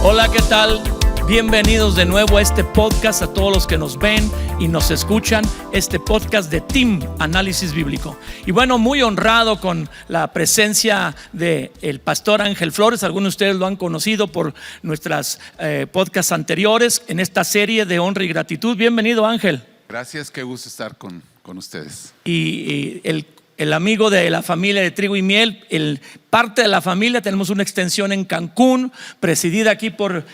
Hola, ¿qué tal? Bienvenidos de nuevo a este podcast, a todos los que nos ven y nos escuchan, este podcast de Team Análisis Bíblico. Y bueno, muy honrado con la presencia del pastor Ángel Flores. Algunos de ustedes lo han conocido por nuestras podcasts anteriores en esta serie de honra y gratitud. Bienvenido, Ángel. Gracias, qué gusto estar con ustedes. Y el amigo de la familia de Trigo y Miel, parte de la familia. Tenemos una extensión en Cancún, presidida aquí por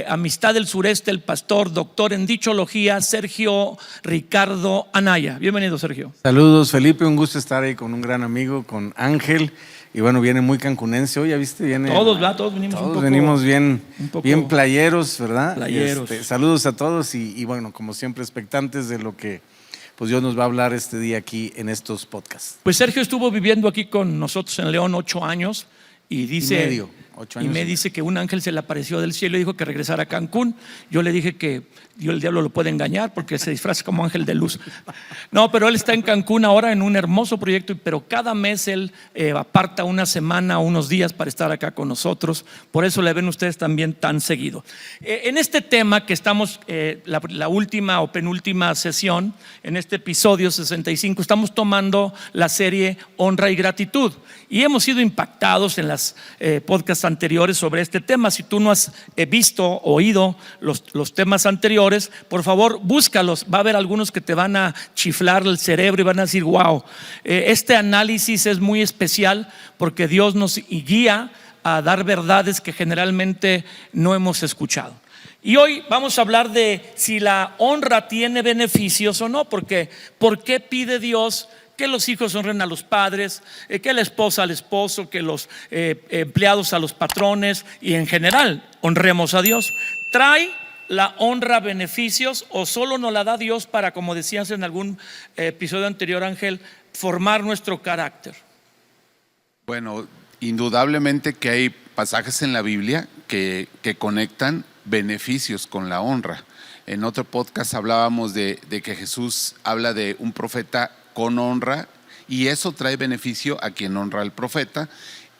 Amistad del Sureste, el pastor, doctor en dichología, Sergio Ricardo Anaya. Bienvenido, Sergio. Saludos, Felipe, un gusto estar ahí con un gran amigo, con Ángel. Y bueno, viene muy cancunense hoy, ¿ya viste? Todos venimos todos venimos bien playeros, ¿verdad? Playeros. Saludos a todos y bueno, como siempre, expectantes de lo que pues Dios nos va a hablar este día aquí en estos podcasts. Pues Sergio estuvo viviendo aquí con nosotros en León 8 años y dice, me dice que un ángel se le apareció del cielo y dijo que regresara a Cancún. Yo le dije que el diablo lo puede engañar porque se disfraza como ángel de luz. No, pero él está en Cancún ahora en un hermoso proyecto, pero cada mes él aparta una semana, unos días para estar acá con nosotros. Por eso le ven ustedes también tan seguido. En este tema que estamos, la última o penúltima sesión, en este episodio 65, estamos tomando la serie Honra y Gratitud. Y hemos sido impactados en las podcasts anteriores sobre este tema. Si tú no has visto o oído los temas anteriores, por favor búscalos. Va a haber algunos que te van a chiflar el cerebro y van a decir wow. Este análisis es muy especial porque Dios nos guía a dar verdades que generalmente no hemos escuchado. Y hoy vamos a hablar de si la honra tiene beneficios o no, porque ¿por qué pide Dios que los hijos honren a los padres, que la esposa al esposo, que los empleados a los patrones y en general honremos a Dios? ¿Trae la honra beneficios o solo nos la da Dios para, como decías en algún episodio anterior, Ángel, formar nuestro carácter? Bueno, indudablemente que hay pasajes en la Biblia que conectan beneficios con la honra. En otro podcast hablábamos de que Jesús habla de un profeta con honra y eso trae beneficio a quien honra al profeta,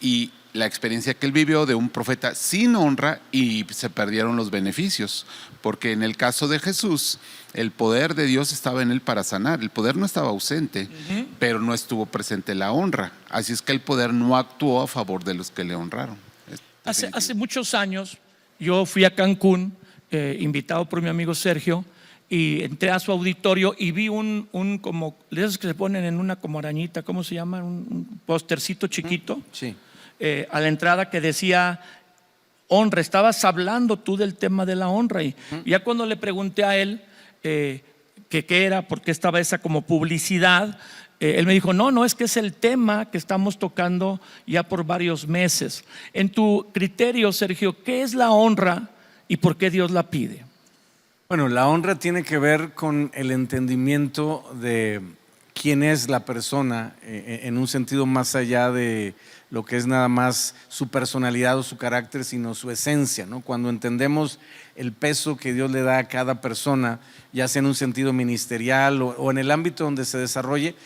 y la experiencia que él vivió de un profeta sin honra y se perdieron los beneficios, porque en el caso de Jesús el poder de Dios estaba en él para sanar, el poder no estaba ausente, pero no estuvo presente la honra, así es que el poder no actuó a favor de los que le honraron. Hace muchos años yo fui a Cancún, invitado por mi amigo Sergio, y entré a su auditorio y vi un como de esos que se ponen en una como arañita, ¿cómo se llama? Un postercito chiquito. Sí. A la entrada que decía honra. Estabas hablando tú del tema de la honra y ya cuando le pregunté a él que qué era, por qué estaba esa como publicidad, él me dijo no, es que es el tema que estamos tocando ya por varios meses. En tu criterio, Sergio, ¿qué es la honra y por qué Dios la pide? Bueno, la honra tiene que ver con el entendimiento de quién es la persona en un sentido más allá de lo que es nada más su personalidad o su carácter, sino su esencia, ¿no? Cuando entendemos el peso que Dios le da a cada persona, ya sea en un sentido ministerial o en el ámbito donde se desarrolle,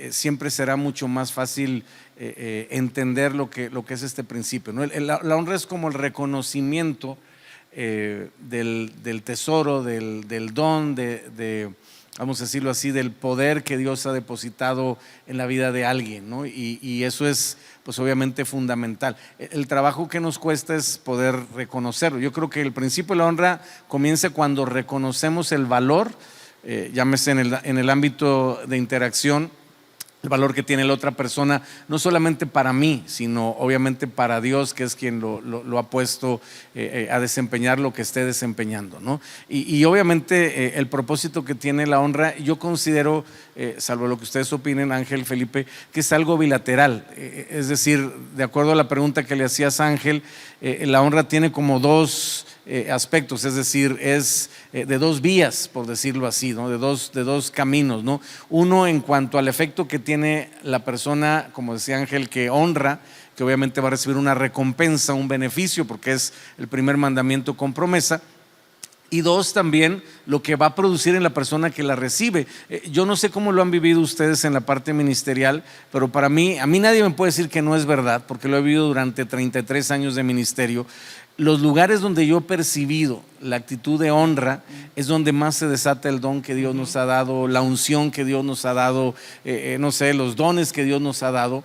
siempre será mucho más fácil entender lo que es este principio, ¿no? La honra es como el reconocimiento del tesoro, del don, vamos a decirlo así, del poder que Dios ha depositado en la vida de alguien, ¿no? Y eso es pues obviamente fundamental. El trabajo que nos cuesta es poder reconocerlo. Yo creo que el principio de la honra comienza cuando reconocemos el valor, llámese en el ámbito de interacción, el valor que tiene la otra persona, no solamente para mí, sino obviamente para Dios, que es quien lo ha puesto a desempeñar lo que esté desempeñando, ¿no? Y obviamente el propósito que tiene la honra, yo considero, salvo lo que ustedes opinen, Ángel, Felipe, que es algo bilateral. Es decir, de acuerdo a la pregunta que le hacías, Ángel, la honra tiene como dos aspectos, es decir, es de dos vías, por decirlo así, ¿no? de dos caminos, ¿no? Uno en cuanto al efecto que tiene la persona, como decía Ángel, que honra, que obviamente va a recibir una recompensa, un beneficio, porque es el primer mandamiento con promesa. y dos, también lo que va a producir en la persona que la recibe. Yo no sé cómo lo han vivido ustedes en la parte ministerial, pero para mí, a mí nadie me puede decir que no es verdad, porque lo he vivido durante 33 años de ministerio. Los lugares donde yo he percibido la actitud de honra es donde más se desata el don que Dios nos ha dado, la unción que Dios nos ha dado, no sé, los dones que Dios nos ha dado,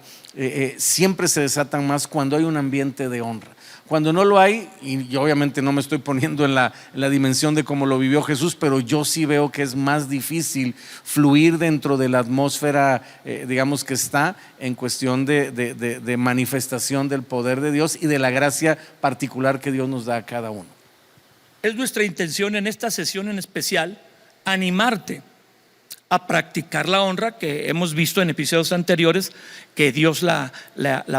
siempre se desatan más cuando hay un ambiente de honra. Cuando no lo hay, y yo obviamente no me estoy poniendo en la dimensión de cómo lo vivió Jesús, pero yo sí veo que es más difícil fluir dentro de la atmósfera, digamos que está en cuestión de manifestación del poder de Dios y de la gracia particular que Dios nos da a cada uno. Es nuestra intención en esta sesión en especial animarte a practicar la honra que hemos visto en episodios anteriores, que Dios la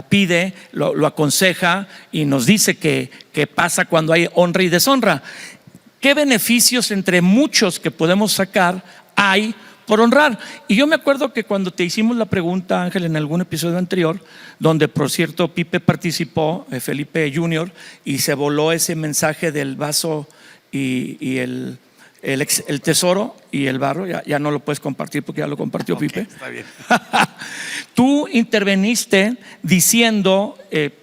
pide, lo aconseja y nos dice que pasa cuando hay honra y deshonra. ¿Qué beneficios entre muchos que podemos sacar hay por honrar? Y yo me acuerdo que cuando te hicimos la pregunta, Ángel, en algún episodio anterior, donde por cierto Pipe participó, Felipe Junior, y se voló ese mensaje del vaso y el tesoro y el barro, ya no lo puedes compartir porque ya lo compartió Pipe. Está bien. Tú interveniste diciendo,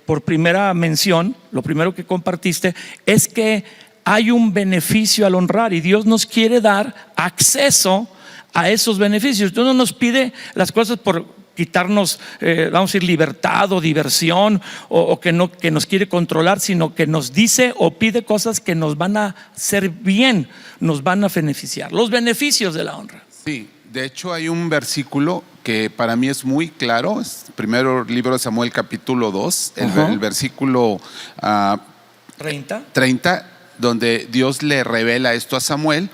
por primera mención, lo primero que compartiste es que hay un beneficio al honrar y Dios nos quiere dar acceso a esos beneficios. Dios no nos pide las cosas por quitarnos, vamos a decir, libertad o diversión o que nos quiere controlar, sino que nos dice o pide cosas que nos van a hacer bien, nos van a beneficiar. Los beneficios de la honra. Sí, de hecho hay un versículo que para mí es muy claro, es primero libro de Samuel capítulo 2, el versículo 30, donde Dios le revela esto a Samuel.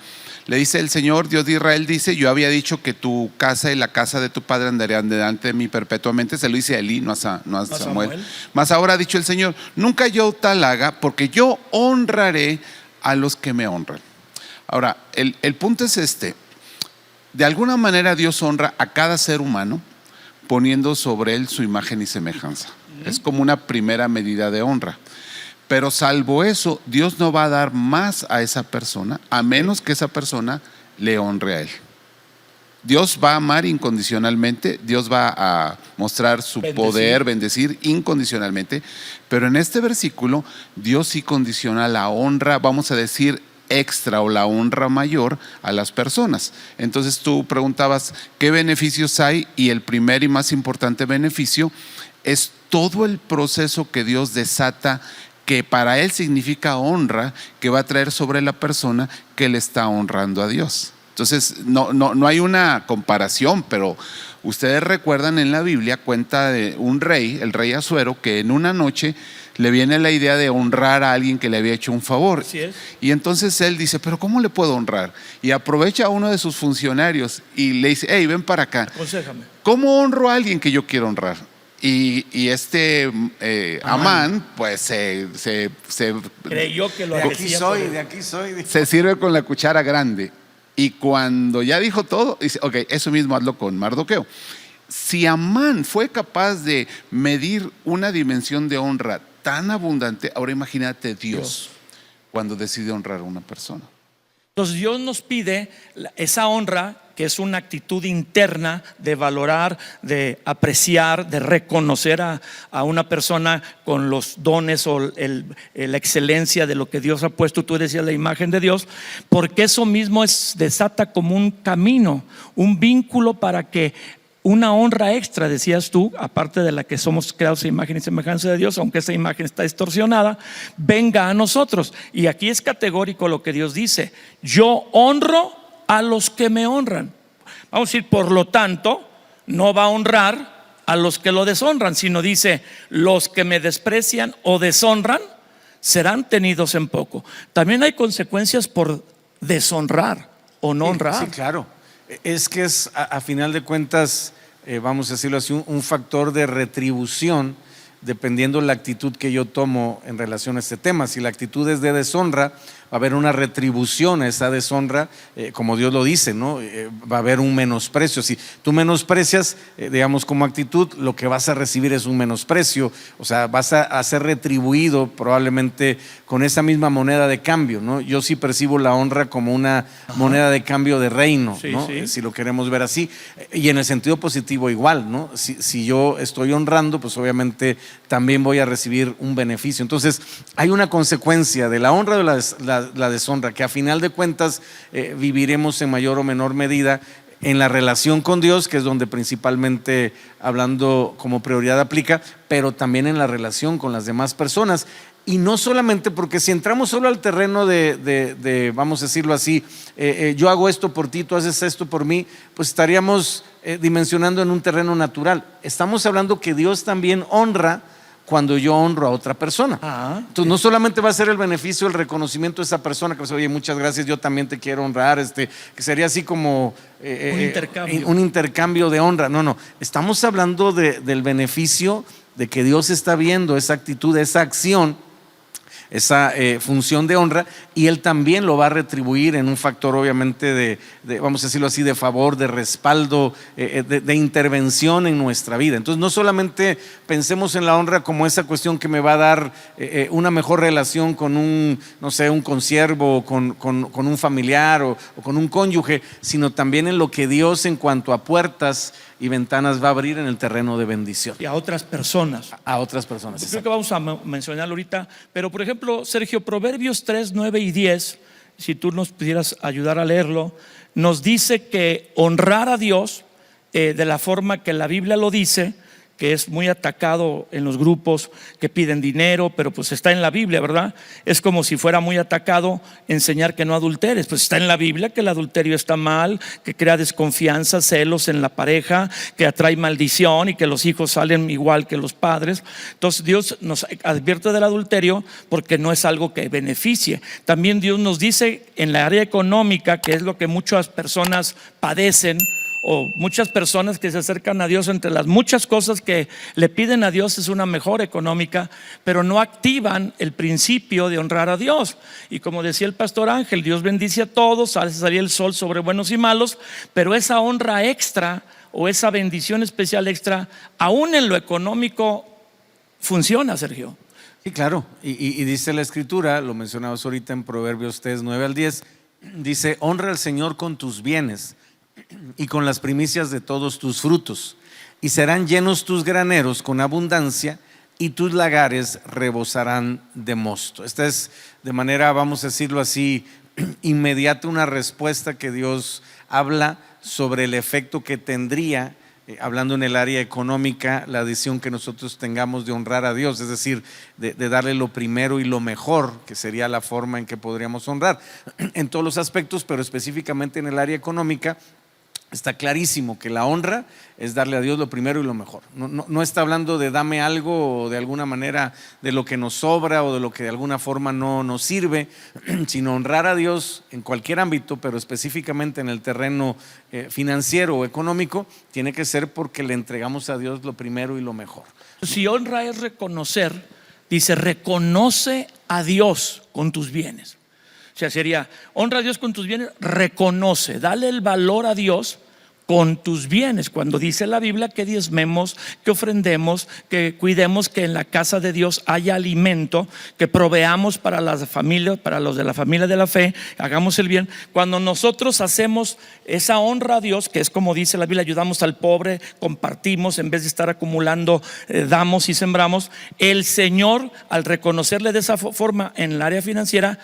Le dice el Señor, Dios de Israel, dice: yo había dicho que tu casa y la casa de tu padre andarían delante de mí perpetuamente. Se lo dice a Elí, no a Samuel. Mas ahora ha dicho el Señor: nunca yo tal haga, porque yo honraré a los que me honran. Ahora, el punto es este: de alguna manera Dios honra a cada ser humano poniendo sobre él su imagen y semejanza. Es como una primera medida de honra. Pero salvo eso, Dios no va a dar más a esa persona a menos que esa persona le honre a él. Dios va a amar incondicionalmente, Dios va a mostrar su poder, bendecir incondicionalmente, pero en este versículo Dios sí condiciona la honra, vamos a decir extra, o la honra mayor a las personas. Entonces tú preguntabas qué beneficios hay, y el primer y más importante beneficio es todo el proceso que Dios desata, que para él significa honra, que va a traer sobre la persona que le está honrando a Dios. Entonces no hay una comparación, pero ustedes recuerdan, en la Biblia cuenta de un rey, el rey Asuero, que en una noche le viene la idea de honrar a alguien que le había hecho un favor. Así es. Y entonces él dice: pero ¿cómo le puedo honrar? Y aprovecha a uno de sus funcionarios y le dice: hey, ven para acá, aconséjame. ¿cómo honro a alguien que yo quiero honrar? Y Amán, pues se creyó que lo de aquí hacía soy, por de aquí soy. se sirve con la cuchara grande. Y cuando ya dijo todo, dice: ok, eso mismo hazlo con Mardoqueo. Si Amán fue capaz de medir una dimensión de honra tan abundante, ahora imagínate Dios cuando decide honrar a una persona. Entonces Dios nos pide esa honra, que es una actitud interna de valorar, de apreciar, de reconocer a una persona con los dones o la excelencia de lo que Dios ha puesto. Tú decías la imagen de Dios, porque eso mismo desata como un camino, un vínculo para que una honra extra, decías tú, aparte de la que somos creados a imagen y semejanza de Dios, aunque esa imagen está distorsionada, venga a nosotros. Y aquí es categórico lo que Dios dice: yo honro a los que me honran. Vamos a decir, por lo tanto, no va a honrar a los que lo deshonran, sino dice: los que me desprecian o deshonran serán tenidos en poco. También hay consecuencias por deshonrar o no honrar. Sí, claro. Es que es, a final de cuentas, vamos a decirlo así, un factor de retribución, dependiendo la actitud que yo tomo en relación a este tema. Si la actitud es de deshonra, a haber una retribución a esa deshonra, como Dios lo dice, ¿no? Va a haber un menosprecio. Si tú menosprecias, digamos, como actitud, lo que vas a recibir es un menosprecio, o sea, vas a ser retribuido probablemente con esa misma moneda de cambio, ¿no? Yo sí percibo la honra como una moneda de cambio de reino, sí, ¿no? Sí. Si lo queremos ver así, y en el sentido positivo igual, ¿no? Si yo estoy honrando, pues obviamente también voy a recibir un beneficio. Entonces, hay una consecuencia de la honra o la deshonra, que a final de cuentas viviremos en mayor o menor medida en la relación con Dios, que es donde principalmente hablando como prioridad aplica, pero también en la relación con las demás personas. Y no solamente porque si entramos solo al terreno de vamos a decirlo así, yo hago esto por ti, tú haces esto por mí, pues estaríamos dimensionando en un terreno natural. Estamos hablando que Dios también honra cuando yo honro a otra persona. Entonces no solamente va a ser el beneficio, el reconocimiento de esa persona que va a decir, oye, muchas gracias, yo también te quiero honrar, que sería así como un intercambio de honra. No, estamos hablando del beneficio de que Dios está viendo esa actitud, esa acción, esa función de honra, y Él también lo va a retribuir en un factor obviamente de vamos a decirlo así, de favor, de respaldo, de intervención en nuestra vida. Entonces no solamente pensemos en la honra como esa cuestión que me va a dar una mejor relación con un, no sé, un consiervo, con un familiar o con un cónyuge, sino también en lo que Dios en cuanto a puertas y ventanas va a abrir en el terreno de bendición. Y a otras personas. A otras personas. Yo creo que vamos a mencionarlo ahorita, pero por ejemplo, Sergio, Proverbios 3, 9 y 10, si tú nos pudieras ayudar a leerlo, nos dice que honrar a Dios de la forma que la Biblia lo dice, que es muy atacado en los grupos que piden dinero, pero pues está en la Biblia, ¿verdad? Es como si fuera muy atacado enseñar que no adulteres, pues está en la Biblia que el adulterio está mal, que crea desconfianza, celos en la pareja, que atrae maldición y que los hijos salen igual que los padres. Entonces Dios nos advierte del adulterio porque no es algo que beneficie. También Dios nos dice en la área económica, que es lo que muchas personas padecen, o muchas personas que se acercan a Dios, entre las muchas cosas que le piden a Dios es una mejora económica, pero no activan el principio de honrar a Dios. Y como decía el pastor Ángel, Dios bendice a todos, hace salir el sol sobre buenos y malos, pero esa honra extra o esa bendición especial extra, aún en lo económico, funciona, Sergio. Sí, claro, y dice la Escritura, lo mencionabas ahorita en Proverbios 3, 9 al 10, dice: honra al Señor con tus bienes y con las primicias de todos tus frutos, y serán llenos tus graneros con abundancia, y tus lagares rebosarán de mosto. Esta es, de manera, vamos a decirlo así, inmediata, una respuesta que Dios habla sobre el efecto que tendría, hablando en el área económica, la decisión que nosotros tengamos de honrar a Dios, es decir, de darle lo primero y lo mejor, que sería la forma en que podríamos honrar en todos los aspectos, pero específicamente en el área económica. Está clarísimo que la honra es darle a Dios lo primero y lo mejor. No está hablando de dame algo o de alguna manera de lo que nos sobra o de lo que de alguna forma no nos sirve, sino honrar a Dios en cualquier ámbito, pero específicamente en el terreno financiero o económico, tiene que ser porque le entregamos a Dios lo primero y lo mejor. Si honra es reconocer, dice: reconoce a Dios con tus bienes. O sea, sería: honra a Dios con tus bienes, reconoce, dale el valor a Dios con tus bienes. Cuando dice la Biblia que diezmemos, que ofrendemos, que cuidemos que en la casa de Dios haya alimento, que proveamos para las familias, para los de la familia de la fe, hagamos el bien. Cuando nosotros hacemos esa honra a Dios, que es como dice la Biblia, ayudamos al pobre, compartimos, en vez de estar acumulando, damos y sembramos. El Señor, al reconocerle de esa forma en el área financiera,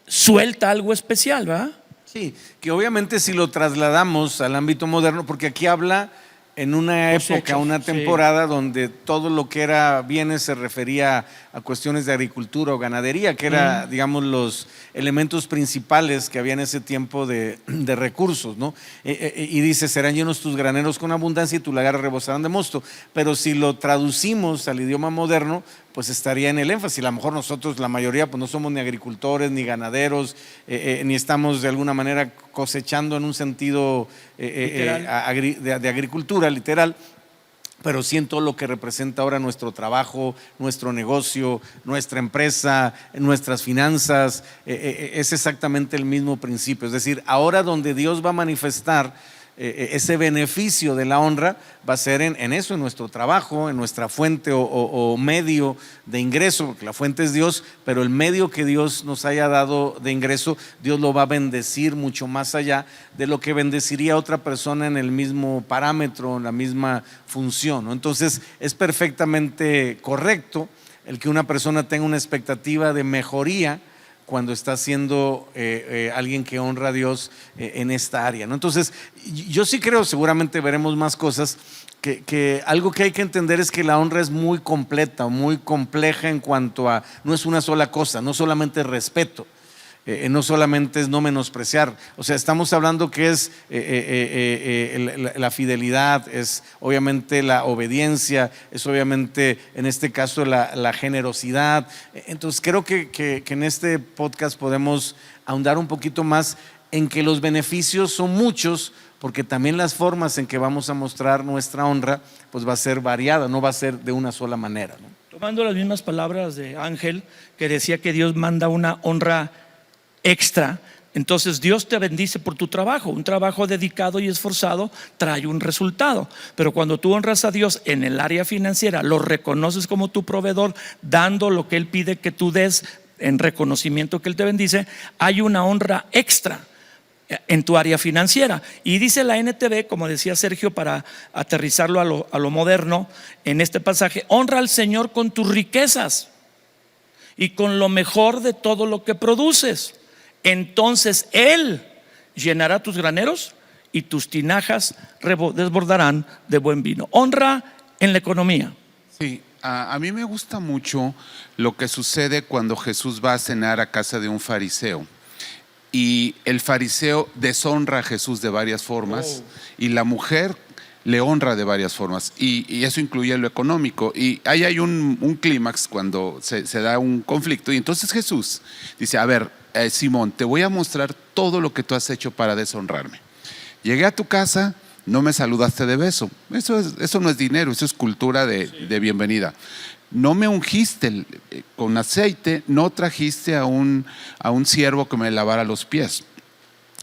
suelta algo especial, ¿verdad? Sí, que obviamente si lo trasladamos al ámbito moderno, porque aquí habla en una época, una temporada donde todo lo que era bienes se refería a cuestiones de agricultura o ganadería, que era, digamos, los elementos principales que había en ese tiempo de recursos, ¿no? Y dice: serán llenos tus graneros con abundancia y tus lagares rebosarán de mosto. Pero si lo traducimos al idioma moderno, pues estaría en el énfasis. A lo mejor nosotros, la mayoría, pues no somos ni agricultores, ni ganaderos, ni estamos de alguna manera cosechando en un sentido de agricultura, literal. pero sí en todo lo que representa ahora nuestro trabajo, nuestro negocio, nuestra empresa, nuestras finanzas. Es exactamente el mismo principio. Es decir, ahora donde Dios va a manifestar ese beneficio de la honra va a ser en eso, en nuestro trabajo, en nuestra fuente o medio de ingreso, porque la fuente es Dios, pero el medio que Dios nos haya dado de ingreso, Dios lo va a bendecir mucho más allá de lo que bendeciría a otra persona en el mismo parámetro, en la misma función, ¿no? Entonces es perfectamente correcto el que una persona tenga una expectativa de mejoría cuando está siendo alguien que honra a Dios en esta área, ¿no? Entonces, yo sí creo, seguramente veremos más cosas, que algo que hay que entender es que la honra es muy completa, muy compleja en cuanto a, no es una sola cosa, no solamente respeto, no solamente es no menospreciar, o sea, estamos hablando que es la fidelidad, es obviamente la obediencia, es obviamente en este caso la generosidad. Entonces creo que en este podcast podemos ahondar un poquito más en que los beneficios son muchos, porque también las formas en que vamos a mostrar nuestra honra pues va a ser variada, no va a ser de una sola manera, ¿no? Tomando las mismas palabras de Ángel, que decía que Dios manda una honra extra, entonces Dios te bendice por tu trabajo. Un trabajo dedicado y esforzado trae un resultado, pero cuando tú honras a Dios en el área financiera, lo reconoces como tu proveedor, dando lo que Él pide que tú des en reconocimiento que Él te bendice, hay una honra extra en tu área financiera. Y dice la NTV, como decía Sergio, para aterrizarlo a lo moderno en este pasaje: honra al Señor con tus riquezas y con lo mejor de todo lo que produces. Entonces Él llenará tus graneros y tus tinajas desbordarán de buen vino. Honra en la economía. Sí, a mí me gusta mucho lo que sucede cuando Jesús va a cenar a casa de un fariseo. Y el fariseo deshonra a Jesús de varias formas, y la mujer le honra de varias formas, y eso incluye lo económico. Y ahí hay un clímax cuando se da un conflicto, y entonces Jesús dice: a ver, Simón, te voy a mostrar todo lo que tú has hecho para deshonrarme. Llegué a tu casa, no me saludaste de beso. Eso no es dinero, eso es cultura de bienvenida. No me ungiste con aceite, no trajiste a un siervo que me lavara los pies.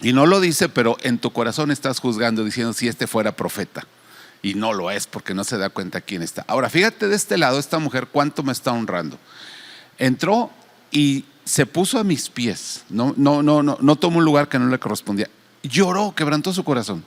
Y no lo dice, pero en tu corazón estás juzgando, diciendo: si este fuera profeta. Y no lo es, porque no se da cuenta quién está. Ahora, fíjate de este lado, esta mujer cuánto me está honrando. Entró y se puso a mis pies. No tomó un lugar que no le correspondía. Lloró, quebrantó su corazón.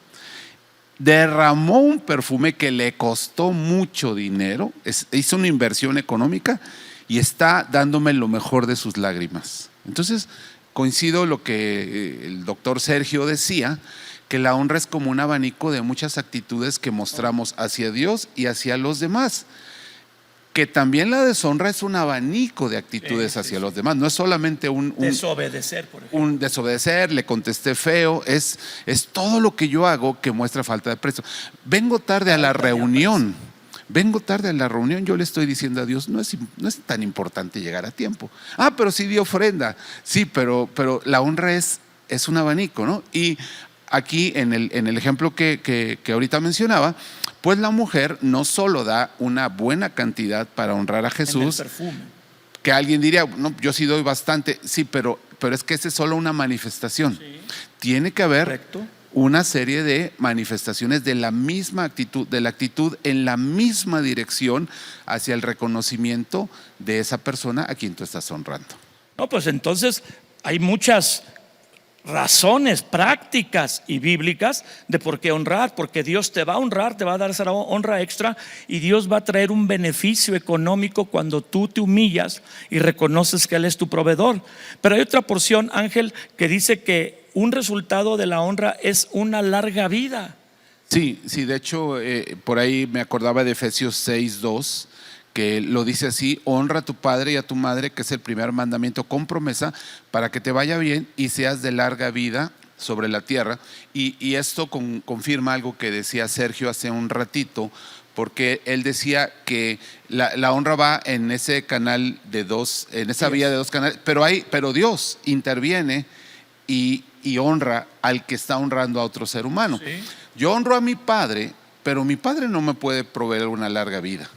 Derramó un perfume que le costó mucho dinero, hizo una inversión económica y está dándome lo mejor de sus lágrimas. Entonces coincido lo que el doctor Sergio decía, que la honra es como un abanico de muchas actitudes que mostramos hacia Dios y hacia los demás. Que también la deshonra es un abanico de actitudes hacia los demás. No es solamente un desobedecer, por ejemplo. Un desobedecer, le contesté feo. Es todo lo que yo hago que muestra falta de aprecio. Vengo tarde a la reunión. Yo le estoy diciendo a Dios: no es tan importante llegar a tiempo. Pero sí di ofrenda. Sí, pero la honra es un abanico, ¿no? Y aquí en el ejemplo que ahorita mencionaba, pues la mujer no solo da una buena cantidad para honrar a Jesús, que alguien diría: no, yo sí doy bastante. Sí, pero es que esa es solo una manifestación. Sí. Tiene que haber una serie de manifestaciones de la misma actitud, de la actitud en la misma dirección hacia el reconocimiento de esa persona a quien tú estás honrando. No, pues entonces hay muchas razones prácticas y bíblicas de por qué honrar, porque Dios te va a honrar, te va a dar esa honra extra, y Dios va a traer un beneficio económico cuando tú te humillas y reconoces que Él es tu proveedor. Pero hay otra porción, Ángel, que dice que un resultado de la honra es una larga vida. Sí, de hecho por ahí me acordaba de Efesios 6:2, que lo dice así: honra a tu padre y a tu madre, que es el primer mandamiento con promesa, para que te vaya bien y seas de larga vida sobre la tierra. Y esto confirma algo que decía Sergio hace un ratito, porque él decía que la honra va en ese canal de dos, en esa vía de dos canales, pero Dios interviene y honra al que está honrando a otro ser humano. Sí. Yo honro a mi padre pero mi padre no me puede proveer una larga vida.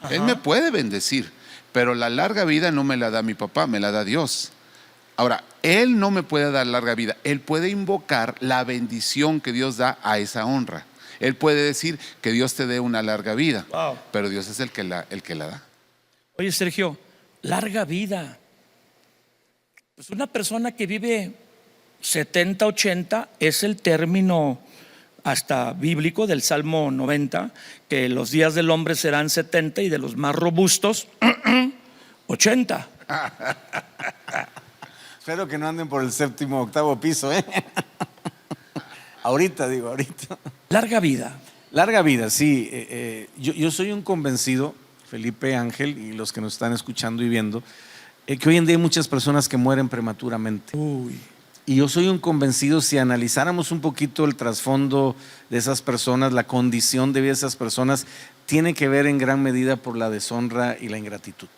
Ajá. Él me puede bendecir, pero la larga vida no me la da mi papá, me la da Dios. Ahora, Él no me puede dar larga vida. Él puede invocar la bendición que Dios da a esa honra. Él puede decir que Dios te dé una larga vida, Wow. pero Dios es el que la da. Oye, Sergio, larga vida. Pues una persona que vive 70, 80 es el término hasta bíblico del Salmo 90, que los días del hombre serán 70 y de los más robustos 80. Espero que no anden por el 7º o 8º piso, ¿eh? ahorita. Larga vida. Larga vida, sí. Yo soy un convencido, Felipe, Ángel y los que nos están escuchando y viendo, que hoy en día hay muchas personas que mueren prematuramente. Uy. Y yo soy un convencido, si analizáramos un poquito el trasfondo de esas personas, la condición de vida de esas personas, tiene que ver en gran medida por la deshonra y la ingratitud.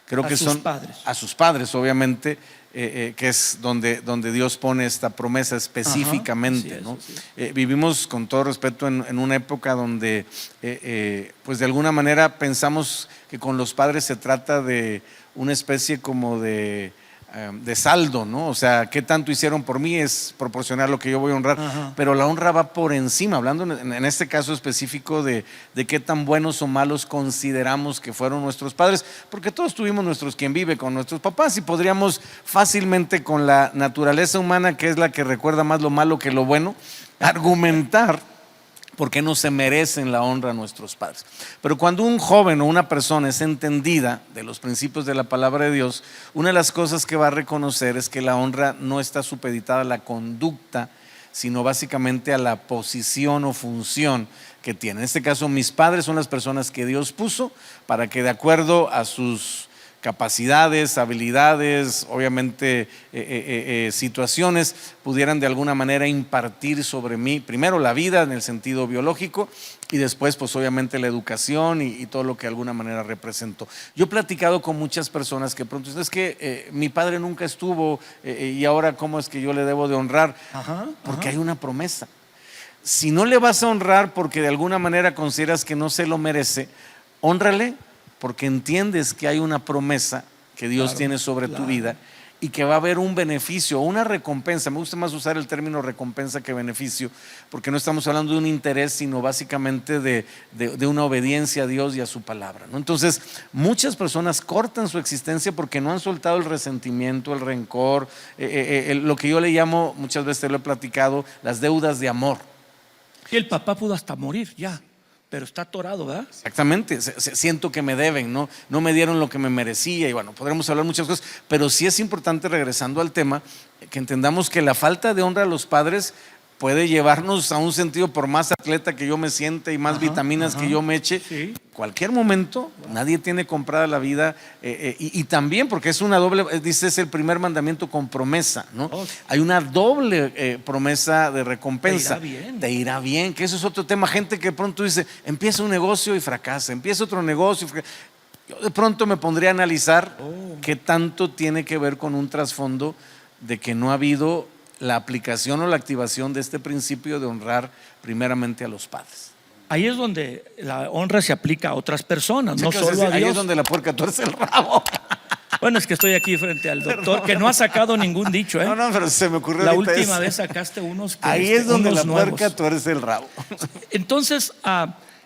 Creo A que sus son padres. a sus padres, obviamente, que es donde Dios pone esta promesa específicamente. Ajá, ¿no? sí, sí. Vivimos, con todo respeto, en una época donde pues de alguna manera pensamos que con los padres se trata de una especie como de saldo, ¿no? O sea, ¿qué tanto hicieron por mí? Es proporcionar lo que yo voy a honrar. Ajá. Pero la honra va por encima, hablando en este caso específico de qué tan buenos o malos consideramos que fueron nuestros padres, porque todos tuvimos nuestros quien vive con nuestros papás y podríamos fácilmente, con la naturaleza humana, que es la que recuerda más lo malo que lo bueno, argumentar por qué no se merecen la honra a nuestros padres. Pero cuando un joven o una persona es entendida de los principios de la palabra de Dios, una de las cosas que va a reconocer es que la honra no está supeditada a la conducta, sino básicamente a la posición o función que tiene. En este caso, mis padres son las personas que Dios puso para que, de acuerdo a sus capacidades, habilidades, obviamente situaciones, pudieran de alguna manera impartir sobre mí, primero la vida en el sentido biológico y después pues obviamente la educación y todo lo que de alguna manera representó. Yo he platicado con muchas personas que pronto dicen, es que mi padre nunca estuvo y ahora cómo es que yo le debo de honrar, porque hay una promesa. Si no le vas a honrar porque de alguna manera consideras que no se lo merece, hónrale porque entiendes que hay una promesa que Dios tiene sobre tu vida y que va a haber un beneficio, una recompensa. Me gusta más usar el término recompensa que beneficio, porque no estamos hablando de un interés, sino básicamente de una obediencia a Dios y a su palabra, ¿no? Entonces, muchas personas cortan su existencia porque no han soltado el resentimiento, el rencor, lo que yo le llamo, muchas veces te lo he platicado, las deudas de amor. Y el papá pudo hasta morir ya, pero está atorado, ¿verdad? Exactamente, siento que me deben, no me dieron lo que me merecía y bueno, podremos hablar muchas cosas, pero sí es importante, regresando al tema, que entendamos que la falta de honra a los padres puede llevarnos a un sentido, por más atleta que yo me sienta y más vitaminas que yo me eche, Sí. cualquier momento, nadie tiene comprada la vida y también porque es una doble, dice, es el primer mandamiento con promesa, ¿no? Hay una doble promesa de recompensa. Te irá bien, que eso es otro tema. Gente que de pronto dice, empieza un negocio y fracasa, empieza otro negocio y fracasa. Yo de pronto me pondría a analizar qué tanto tiene que ver con un trasfondo de que no ha habido la aplicación o la activación de este principio de honrar primeramente a los padres. Ahí es donde la honra se aplica a otras personas, no solo a Dios. Ahí es donde la puerca tuerce el rabo. Bueno, es que estoy aquí frente al doctor, que no ha sacado ningún dicho, ¿eh? No, pero se me ocurrió la ahorita última eso. vez sacaste unos que, ahí es donde unos la puerca nuevos. tuerce el rabo. Entonces,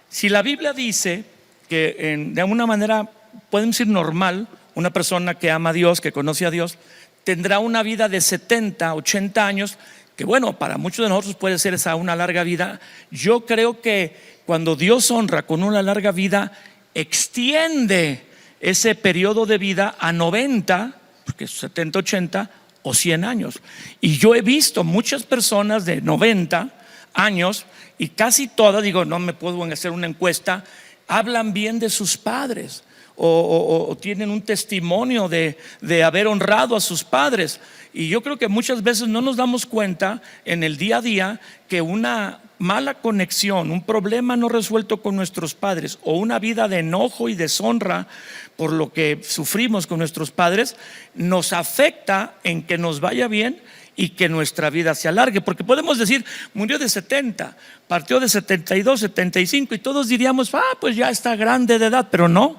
si la Biblia dice que de alguna manera podemos decir normal, una persona que ama a Dios, que conoce a Dios, tendrá una vida de 70, 80 años, que bueno, para muchos de nosotros puede ser esa una larga vida. Yo creo que cuando Dios honra con una larga vida, extiende ese periodo de vida a 90, porque es 70, 80 o 100 años. Y yo he visto muchas personas de 90 años y casi todas, digo, no me puedo hacer una encuesta, hablan bien de sus padres. O tienen un testimonio de haber honrado a sus padres. Y yo creo que muchas veces no nos damos cuenta en el día a día que una mala conexión, un problema no resuelto con nuestros padres o una vida de enojo y deshonra por lo que sufrimos con nuestros padres nos afecta en que nos vaya bien y que nuestra vida se alargue. Porque podemos decir, murió de 70, partió de 72, 75 y todos diríamos, pues ya está grande de edad, pero no.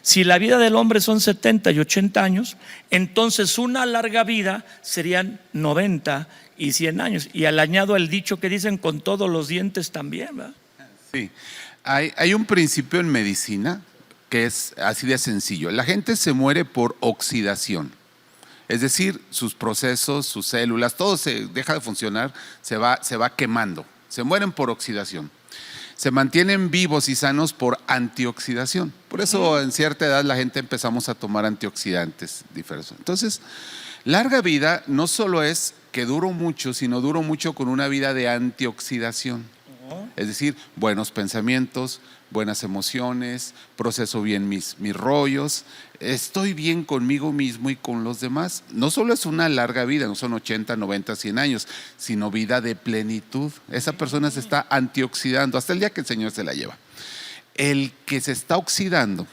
Si la vida del hombre son 70 y 80 años, entonces una larga vida serían 90 y 100 años. Y al añado el dicho que dicen, con todos los dientes también, ¿verdad? Sí, hay un principio en medicina que es así de sencillo. La gente se muere por oxidación. Es decir, sus procesos, sus células, todo se deja de funcionar, se va quemando. Se mueren por oxidación. Se mantienen vivos y sanos por antioxidación. Por eso en cierta edad la gente empezamos a tomar antioxidantes diversos. Entonces, larga vida no solo es que duro mucho, sino duro mucho con una vida de antioxidación. Es decir, buenos pensamientos, buenas emociones, proceso bien mis rollos, estoy bien conmigo mismo y con los demás. No solo es una larga vida, no son 80, 90, 100 años, sino vida de plenitud. Esa persona se está antioxidando hasta el día que el Señor se la lleva. El que se está oxidando,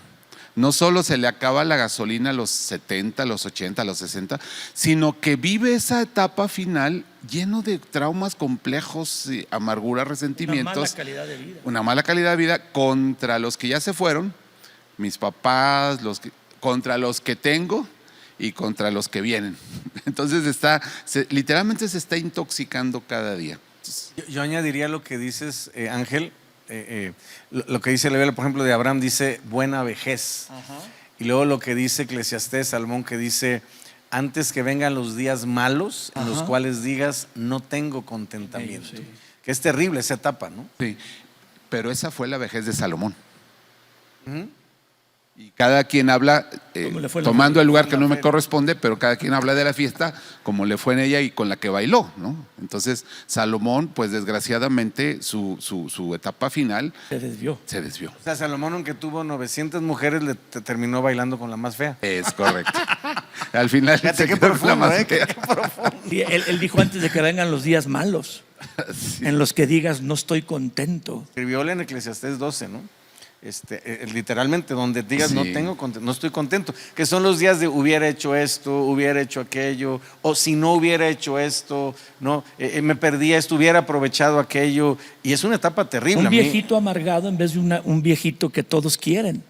no solo se le acaba la gasolina a los 70, a los 80, a los 60, sino que vive esa etapa final lleno de traumas complejos, amargura, resentimientos. Una mala calidad de vida. Una mala calidad de vida contra los que ya se fueron, mis papás, contra los que tengo y contra los que vienen. Entonces literalmente se está intoxicando cada día. Yo añadiría lo que dices, Ángel. Lo que dice la Biblia, por ejemplo, de Abraham, dice buena vejez. Ajá. Y luego lo que dice Eclesiastés, Salomón, que dice antes que vengan los días malos, en los cuales digas no tengo contentamiento. Sí. Que es terrible esa etapa, ¿no? Sí, pero esa fue la vejez de Salomón. Y cada quien habla, tomando el lugar que no me corresponde, pero cada quien habla de la fiesta como le fue en ella y con la que bailó, ¿no? Entonces, Salomón, pues desgraciadamente, su etapa final se desvió. O sea, Salomón, aunque tuvo 900 mujeres, terminó bailando con la más fea. Es correcto. Al final se quedó con la más fea. Sí, él dijo antes de que vengan los días malos, sí, en los que digas no estoy contento. Escribió en Eclesiastés 12, ¿no? Literalmente donde digas sí, no estoy contento, que son los días de hubiera hecho esto, hubiera hecho aquello, o si no hubiera hecho esto, no, me perdí esto, hubiera aprovechado aquello, y es una etapa terrible. Un viejito amargado en vez de un viejito que todos quieren.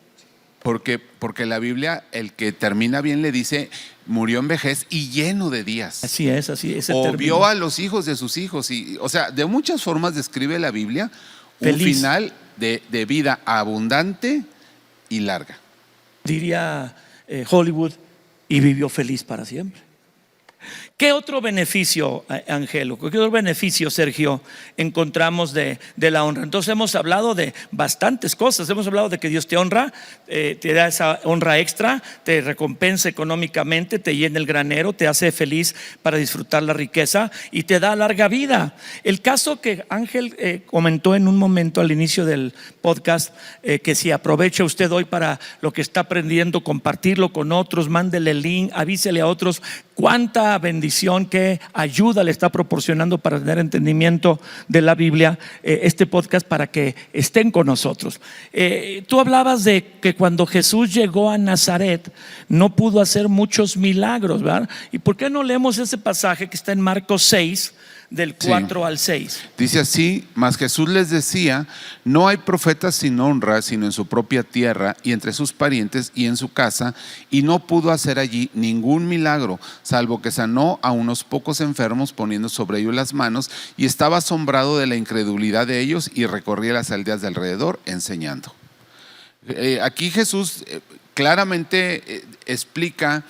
Porque la Biblia, el que termina bien le dice, murió en vejez y lleno de días. Así es. O vio a los hijos de sus hijos. O sea, de muchas formas describe la Biblia un final de vida abundante y larga. Diría Hollywood, y vivió feliz para siempre. ¿Qué otro beneficio, Angelo? ¿Qué otro beneficio, Sergio, encontramos de la honra? Entonces hemos hablado de bastantes cosas. Hemos hablado de que Dios te honra, te da esa honra extra, te recompensa económicamente, te llena el granero, te hace feliz para disfrutar la riqueza y te da larga vida. El caso que Ángel comentó en un momento al inicio del podcast, que si aprovecha usted hoy para lo que está aprendiendo, compartirlo con otros, mándele el link, avísele a otros cuánta bendición, qué ayuda le está proporcionando para tener entendimiento de la Biblia, este podcast, para que estén con nosotros. Tú hablabas de que cuando Jesús llegó a Nazaret no pudo hacer muchos milagros, ¿verdad? ¿Y por qué no leemos ese pasaje que está en Marcos 6, del 4 al 6? Dice así: mas Jesús les decía, no hay profeta sin honra sino en su propia tierra y entre sus parientes y en su casa, y no pudo hacer allí ningún milagro, salvo que sanó a unos pocos enfermos poniendo sobre ellos las manos, y estaba asombrado de la incredulidad de ellos y recorría las aldeas de alrededor enseñando. Aquí Jesús claramente explica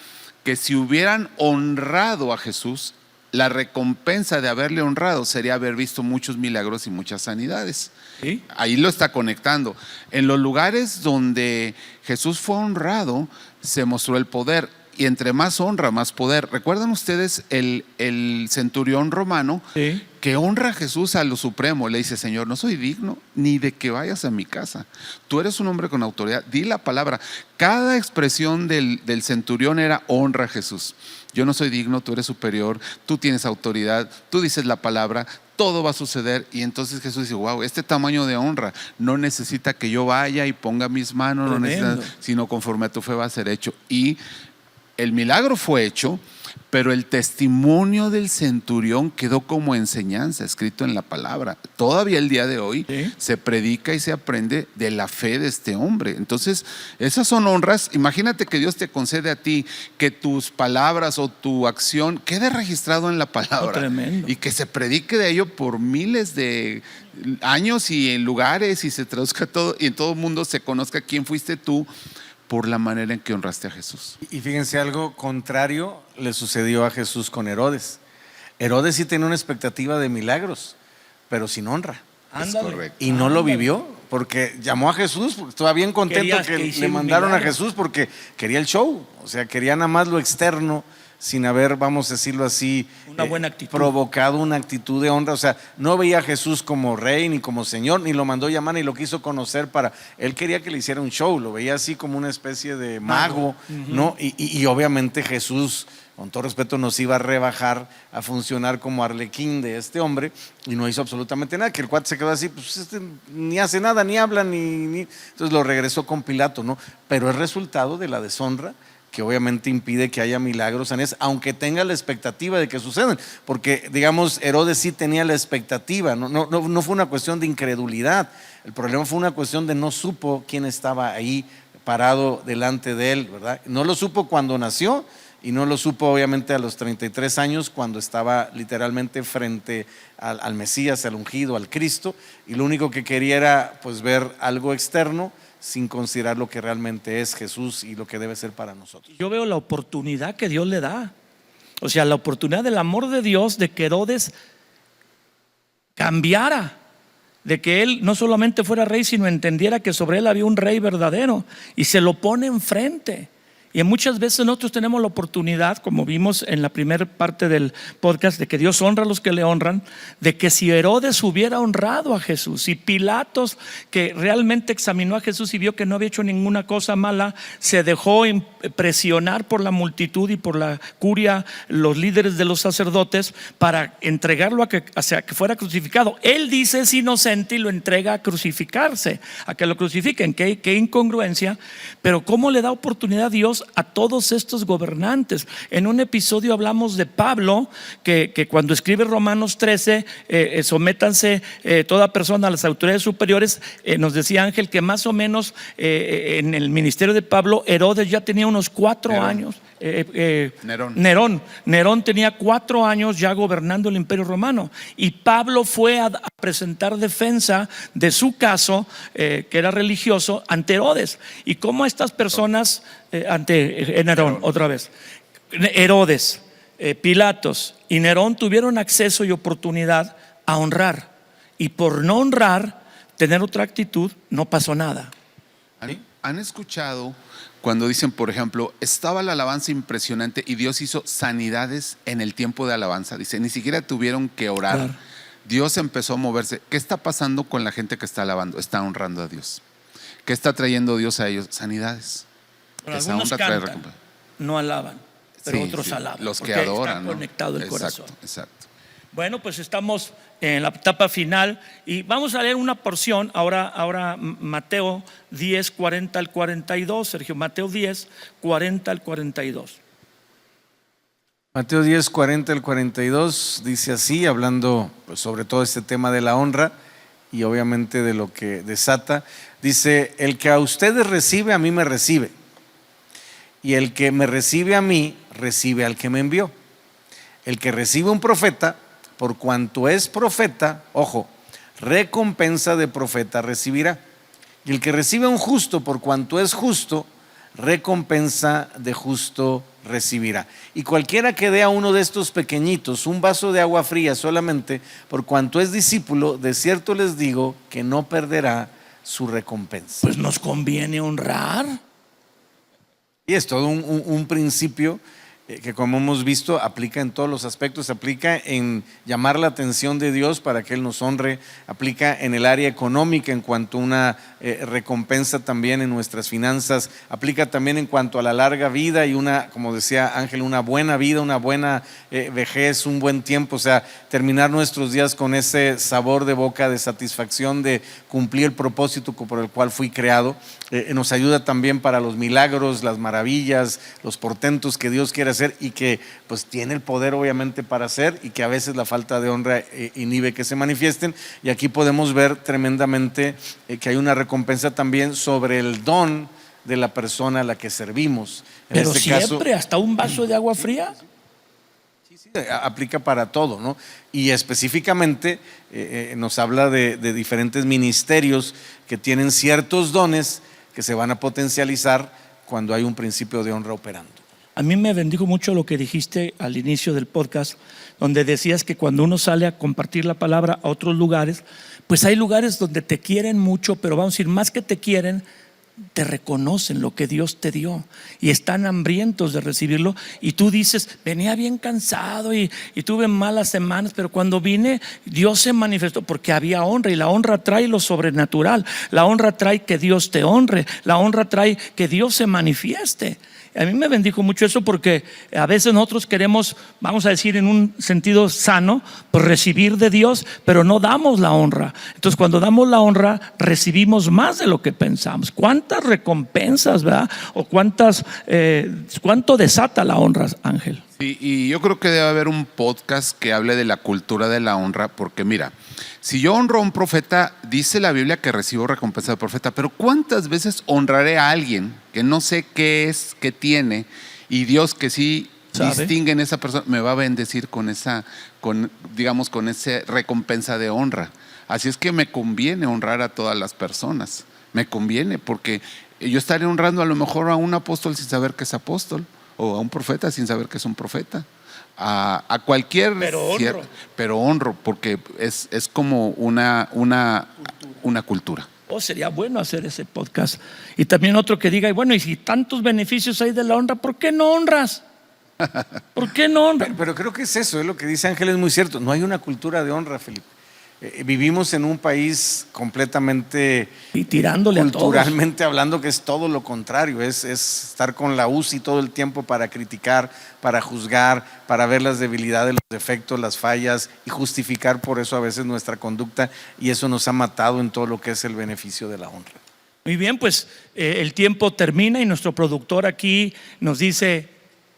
que si hubieran honrado a Jesús, la recompensa de haberle honrado sería haber visto muchos milagros y muchas sanidades. ¿Sí? Ahí lo está conectando. En los lugares donde Jesús fue honrado, se mostró el poder. Y entre más honra, más poder. ¿Recuerdan ustedes el centurión romano? ¿Sí? Que honra a Jesús a lo supremo? Le dice: Señor, no soy digno ni de que vayas a mi casa. Tú eres un hombre con autoridad, di la palabra. Cada expresión del centurión era honra a Jesús. Yo no soy digno, tú eres superior, tú tienes autoridad, tú dices la palabra, todo va a suceder. Y entonces Jesús dice: wow, este tamaño de honra no necesita que yo vaya y ponga mis manos, no necesita, sino conforme a tu fe va a ser hecho. Y el milagro fue hecho, pero el testimonio del centurión quedó como enseñanza, escrito en la palabra. Todavía el día de hoy se predica y se aprende de la fe de este hombre. Entonces, esas son honras. Imagínate que Dios te concede a ti que tus palabras o tu acción quede registrado en la palabra. Tremendo. Y que se predique de ello por miles de años y en lugares y se traduzca todo y en todo el mundo se conozca quién fuiste tú por la manera en que honraste a Jesús. Y fíjense, algo contrario le sucedió a Jesús con Herodes. Herodes sí tenía una expectativa de milagros, pero sin honra. Es correcto. Y no lo vivió, porque llamó a Jesús, porque estaba bien contento que le mandaron a Jesús, porque quería el show, o sea, quería nada más lo externo, sin haber, vamos a decirlo así, una buena actitud, provocado una actitud de honra. O sea, no veía a Jesús como rey ni como señor, ni lo mandó llamar ni lo quiso conocer él quería que le hiciera un show, lo veía así como una especie de mago, ¿no? Y obviamente Jesús, con todo respeto, nos iba a rebajar a funcionar como arlequín de este hombre, y no hizo absolutamente nada, que el cuate se quedó así, pues ni hace nada, ni habla, ni... Entonces lo regresó con Pilato, ¿no? Pero es resultado de la deshonra que obviamente impide que haya milagros en eso, aunque tenga la expectativa de que sucedan, porque digamos Herodes sí tenía la expectativa, no fue una cuestión de incredulidad, el problema fue una cuestión de no supo quién estaba ahí parado delante de él, ¿verdad? No lo supo cuando nació y no lo supo obviamente a los 33 años cuando estaba literalmente frente al Mesías, al ungido, al Cristo, y lo único que quería era pues ver algo externo, sin considerar lo que realmente es Jesús y lo que debe ser para nosotros. Yo veo la oportunidad que Dios le da, o sea, la oportunidad del amor de Dios de que Herodes cambiara, de que él no solamente fuera rey, sino entendiera que sobre él había un rey verdadero, y se lo pone enfrente. Y muchas veces nosotros tenemos la oportunidad, como vimos en la primera parte del podcast, de que Dios honra a los que le honran, de que si Herodes hubiera honrado a Jesús, y Pilatos, que realmente examinó a Jesús y vio que no había hecho ninguna cosa mala, se dejó presionar por la multitud y por la curia, los líderes de los sacerdotes, para entregarlo a que fuera crucificado. Él dice es inocente y lo entrega a crucificarse, a que lo crucifiquen. Qué incongruencia. Pero ¿cómo le da oportunidad a Dios a todos estos gobernantes? En un episodio hablamos de Pablo, que cuando escribe Romanos 13, sométanse toda persona a las autoridades superiores, nos decía Ángel que más o menos en el ministerio de Pablo, Herodes ya tenía unos 4 años. Nerón tenía 4 años ya gobernando el Imperio Romano, y Pablo fue a presentar defensa de su caso, que era religioso, ante Herodes. Y cómo estas personas ante Nerón, otra vez, Herodes, Pilatos y Nerón tuvieron acceso y oportunidad a honrar, y por no honrar, tener otra actitud, no pasó nada. ¿Han escuchado cuando dicen, por ejemplo, estaba la alabanza impresionante y Dios hizo sanidades en el tiempo de alabanza? Dice, ni siquiera tuvieron que orar. Claro. Dios empezó a moverse. ¿Qué está pasando con la gente que está alabando? Está honrando a Dios. ¿Qué está trayendo Dios a ellos? Sanidades. Pero algunos cantan, no alaban, pero otros alaban. Los que adoran, está conectado el corazón. Exacto. Bueno, pues estamos en la etapa final y vamos a leer una porción ahora Mateo 10, 40 al 42. Sergio, Mateo 10, 40 al 42. Mateo 10, 40 al 42 dice así, hablando pues, sobre todo este tema de la honra y obviamente de lo que desata. Dice, el que a ustedes recibe, a mí me recibe, y el que me recibe a mí, recibe al que me envió. El que recibe un profeta, por cuanto es profeta, ojo, recompensa de profeta recibirá. Y el que recibe a un justo, por cuanto es justo, recompensa de justo recibirá. Y cualquiera que dé a uno de estos pequeñitos un vaso de agua fría solamente, por cuanto es discípulo, de cierto les digo que no perderá su recompensa. Pues nos conviene honrar. Y es todo un principio que como hemos visto aplica en todos los aspectos, aplica en llamar la atención de Dios para que Él nos honre, aplica en el área económica en cuanto a una recompensa también en nuestras finanzas, aplica también en cuanto a la larga vida y una, como decía Ángel, una buena vida, una buena vejez, un buen tiempo, o sea, terminar nuestros días con ese sabor de boca de satisfacción de cumplir el propósito por el cual fui creado. Nos ayuda también para los milagros, las maravillas, los portentos que Dios quiere hacer y que pues tiene el poder obviamente para hacer, y que a veces la falta de honra inhibe que se manifiesten. Y aquí podemos ver tremendamente que hay una recompensa también sobre el don de la persona a la que servimos. En Pero este siempre, caso, hasta un vaso de agua fría. sí, aplica para todo, ¿no? Y específicamente nos habla de diferentes ministerios que tienen ciertos dones que se van a potencializar cuando hay un principio de honra operando. A mí me bendijo mucho lo que dijiste al inicio del podcast, donde decías que cuando uno sale a compartir la palabra a otros lugares, pues hay lugares donde te quieren mucho, pero vamos a decir, más que te quieren, te reconocen lo que Dios te dio y están hambrientos de recibirlo. Y tú dices, venía bien cansado y tuve malas semanas, pero cuando vine Dios se manifestó porque había honra, y la honra trae lo sobrenatural, la honra trae que Dios te honre, la honra trae que Dios se manifieste. A mí me bendijo mucho eso, porque a veces nosotros queremos, vamos a decir en un sentido sano, pues recibir de Dios, pero no damos la honra. Entonces cuando damos la honra recibimos más de lo que pensamos. ¿Cuántas recompensas, verdad? O cuánto desata la honra, Ángel? Sí, y yo creo que debe haber un podcast que hable de la cultura de la honra, porque mira, si yo honro a un profeta, dice la Biblia que recibo recompensa del profeta, pero ¿cuántas veces honraré a alguien que no sé qué es, qué tiene, y Dios que sí distingue en esa persona, me va a bendecir con esa recompensa de honra? Así es que me conviene honrar a todas las personas, me conviene, porque yo estaré honrando a lo mejor a un apóstol sin saber que es apóstol, o a un profeta sin saber que es un profeta. A cualquier, pero honro, porque es como una cultura. Sería bueno hacer ese podcast. Y también otro que diga, y bueno, y si tantos beneficios hay de la honra, ¿por qué no honras? ¿Por qué no honras? Pero creo que es eso, es lo que dice Ángel, es muy cierto. No hay una cultura de honra, Felipe. Vivimos en un país completamente y tirándole culturalmente hablando, que es todo lo contrario, es estar con la UCI todo el tiempo para criticar, para juzgar, para ver las debilidades, los defectos, las fallas, y justificar por eso a veces nuestra conducta, y eso nos ha matado en todo lo que es el beneficio de la honra. Muy bien, pues el tiempo termina y nuestro productor aquí nos dice,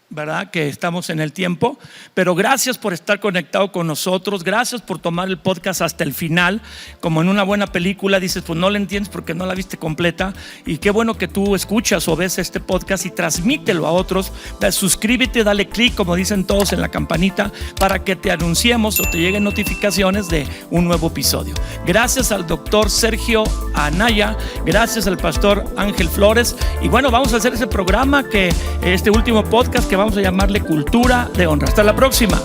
¿verdad?, que estamos en el tiempo, pero gracias por estar conectado con nosotros, gracias por tomar el podcast hasta el final. Como en una buena película dices, pues no la entiendes porque no la viste completa, y qué bueno que tú escuchas o ves este podcast y transmítelo a otros. Suscríbete, dale clic, como dicen todos, en la campanita para que te anunciemos o te lleguen notificaciones de un nuevo episodio. Gracias al doctor Sergio Anaya, gracias al pastor Ángel Flores, y bueno, vamos a hacer ese programa, que este último podcast, que vamos a llamarle Cultura de Honra. Hasta la próxima.